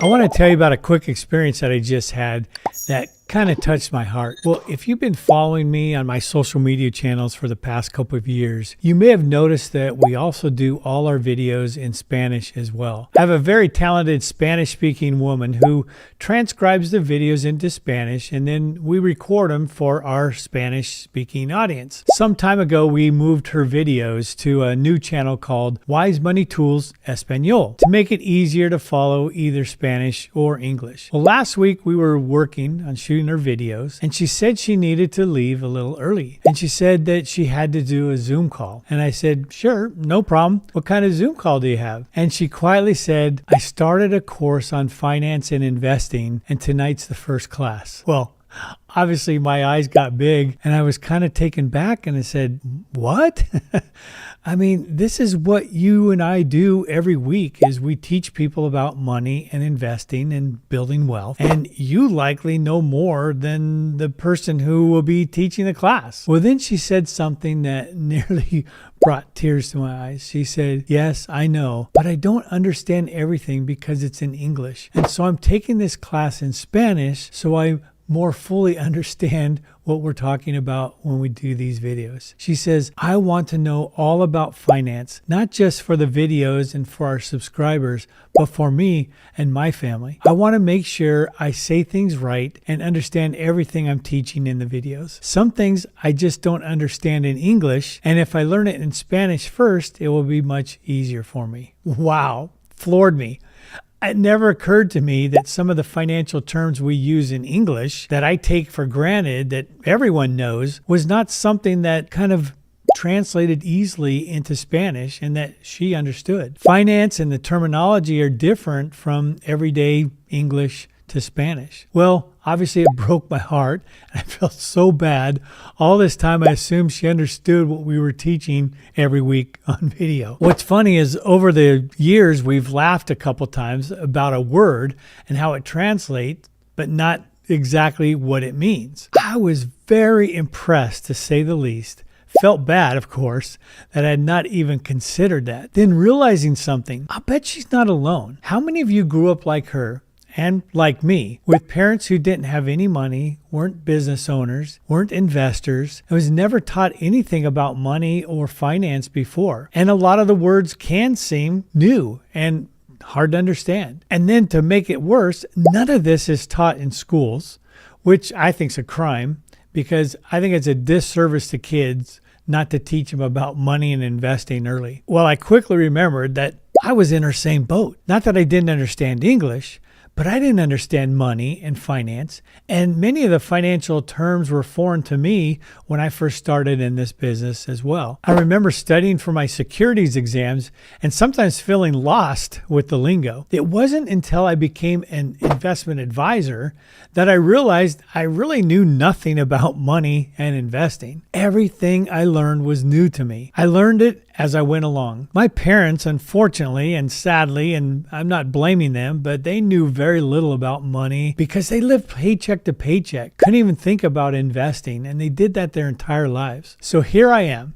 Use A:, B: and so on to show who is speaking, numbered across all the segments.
A: I want to tell you about a quick experience that I just had that kind of touched my heart. Well, if you've been following me on my social media channels for the past couple of years, you may have noticed that we also do all our videos in Spanish as well. I have a very talented Spanish-speaking woman who transcribes the videos into Spanish, and then we record them for our Spanish-speaking audience. Some time ago, we moved her videos to a new channel called Wise Money Tools Espanol to make it easier to follow either Spanish or English. Well, last week we were working on shooting her videos, and she said she needed to leave a little early, and she said that she had to do a Zoom call. And I said, sure, no problem. What kind of Zoom call do you have? And she quietly said, I started a course on finance and investing, and tonight's the first class. Well, obviously my eyes got big and I was kind of taken back, and I said, what? I mean, this is what you and I do every week, is we teach people about money and investing and building wealth. And you likely know more than the person who will be teaching the class. Well, then she said something that nearly brought tears to my eyes. She said, yes, I know, but I don't understand everything because it's in English. And so I'm taking this class in Spanish so I more fully understand what we're talking about when we do these videos. She says, I want to know all about finance, not just for the videos and for our subscribers, but for me and my family. I want to make sure I say things right and understand everything I'm teaching in the videos. Some things I just don't understand in English, and if I learn it in Spanish first, it will be much easier for me. Wow, floored me. It never occurred to me that some of the financial terms we use in English that I take for granted that everyone knows was not something that kind of translated easily into Spanish and that she understood. Finance and the terminology are different from everyday English to Spanish. Well, obviously it broke my heart, and I felt so bad. All this time I assumed she understood what we were teaching every week on video. What's funny is over the years we've laughed a couple times about a word and how it translates, but not exactly what it means. I was very impressed, to say the least. Felt bad, of course, that I had not even considered that. Then realizing something, I'll bet she's not alone. How many of you grew up like her? And like me, with parents who didn't have any money, weren't business owners, weren't investors, and was never taught anything about money or finance before. And a lot of the words can seem new and hard to understand. And then to make it worse, none of this is taught in schools, which I think is a crime, because I think it's a disservice to kids not to teach them about money and investing early. Well, I quickly remembered that I was in her same boat. Not that I didn't understand English, but I didn't understand money and finance, and many of the financial terms were foreign to me when I first started in this business as well. I remember studying for my securities exams and sometimes feeling lost with the lingo. It wasn't until I became an investment advisor that I realized I really knew nothing about money and investing. Everything I learned was new to me. I learned it as I went along. My parents, unfortunately and sadly, and I'm not blaming them, but they knew very little about money because they lived paycheck to paycheck, couldn't even think about investing, and they did that their entire lives. So here I am.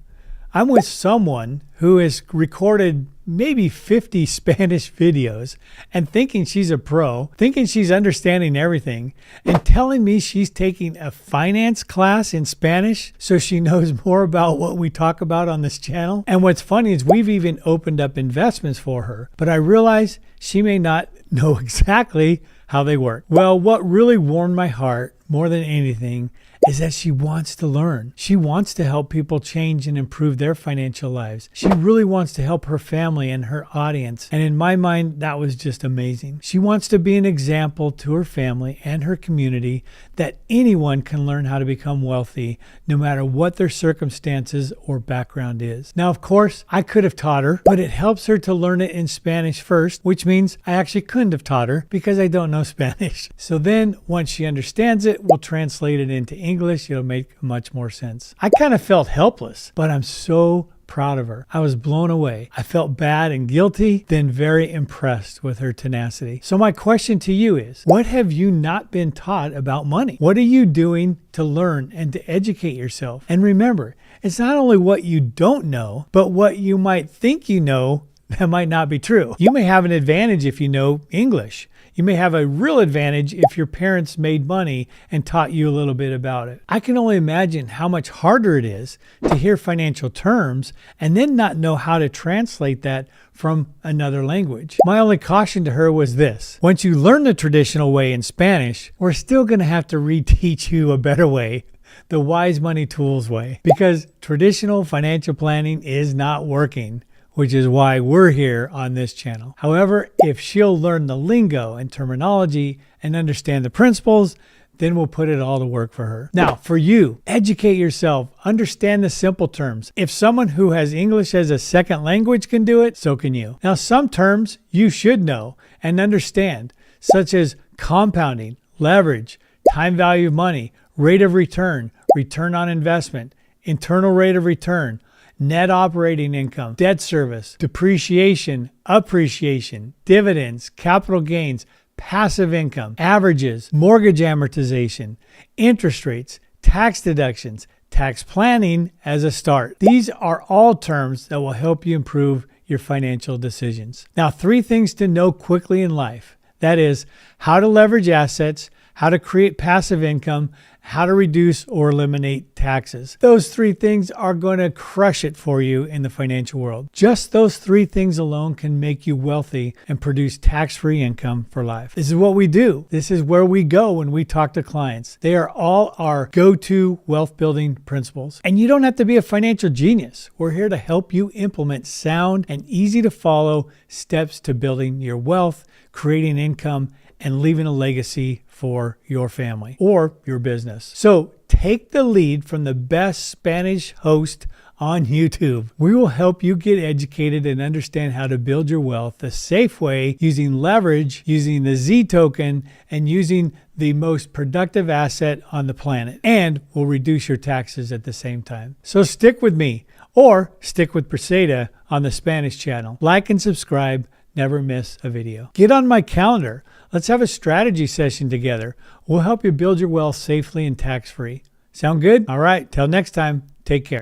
A: I'm with someone who has recorded maybe 50 Spanish videos and thinking she's a pro, thinking she's understanding everything, and telling me she's taking a finance class in Spanish so she knows more about what we talk about on this channel. And what's funny is we've even opened up investments for her, but I realize she may not know exactly how they work. Well, what really warmed my heart more than anything is that she wants to learn. She wants to help people change and improve their financial lives. She really wants to help her family and her audience. And in my mind, that was just amazing. She wants to be an example to her family and her community that anyone can learn how to become wealthy no matter what their circumstances or background is. Now, of course, I could have taught her, but it helps her to learn it in Spanish first, which means I actually couldn't have taught her because I don't know Spanish. So then once she understands it, we'll translate it into English. It'll make much more sense. I kind of felt helpless, but I'm so proud of her. I was blown away. I felt bad and guilty, then very impressed with her tenacity. So my question to you is, what have you not been taught about money? What are you doing to learn and to educate yourself? And remember, it's not only what you don't know, but what you might think you know that might not be true. You may have an advantage if you know English. You may have a real advantage if your parents made money and taught you a little bit about it. I can only imagine how much harder it is to hear financial terms and then not know how to translate that from another language. My only caution to her was this: once you learn the traditional way in Spanish, we're still going to have to reteach you a better way, the Wise Money Tools way, because traditional financial planning is not working, which is why we're here on this channel. However, if she'll learn the lingo and terminology and understand the principles, then we'll put it all to work for her. Now, for you, educate yourself, understand the simple terms. If someone who has English as a second language can do it, so can you. Now, some terms you should know and understand, such as compounding, leverage, time value of money, rate of return, return on investment, internal rate of return, net operating income, debt service, depreciation, appreciation, dividends, capital gains, passive income, averages, mortgage amortization, interest rates, tax deductions, tax planning as a start. These are all terms that will help you improve your financial decisions. Now, 3 things to know quickly in life. That is, how to leverage assets, how to create passive income, how to reduce or eliminate taxes. Those 3 things are going to crush it for you in the financial world. Just those 3 things alone can make you wealthy and produce tax-free income for life. This is what we do. This is where we go when we talk to clients. They are all our go-to wealth building principles. And you don't have to be a financial genius. We're here to help you implement sound and easy to follow steps to building your wealth, creating income, and leaving a legacy for your family or your business. So take the lead from the best Spanish host on YouTube. We will help you get educated and understand how to build your wealth the safe way, using leverage, using the Z token, and using the most productive asset on the planet. And we'll reduce your taxes at the same time. So stick with me, or stick with Preseda on the Spanish channel. Like and subscribe. Never miss a video. Get on my calendar. Let's have a strategy session together. We'll help you build your wealth safely and tax-free. Sound good? All right. Till next time, take care.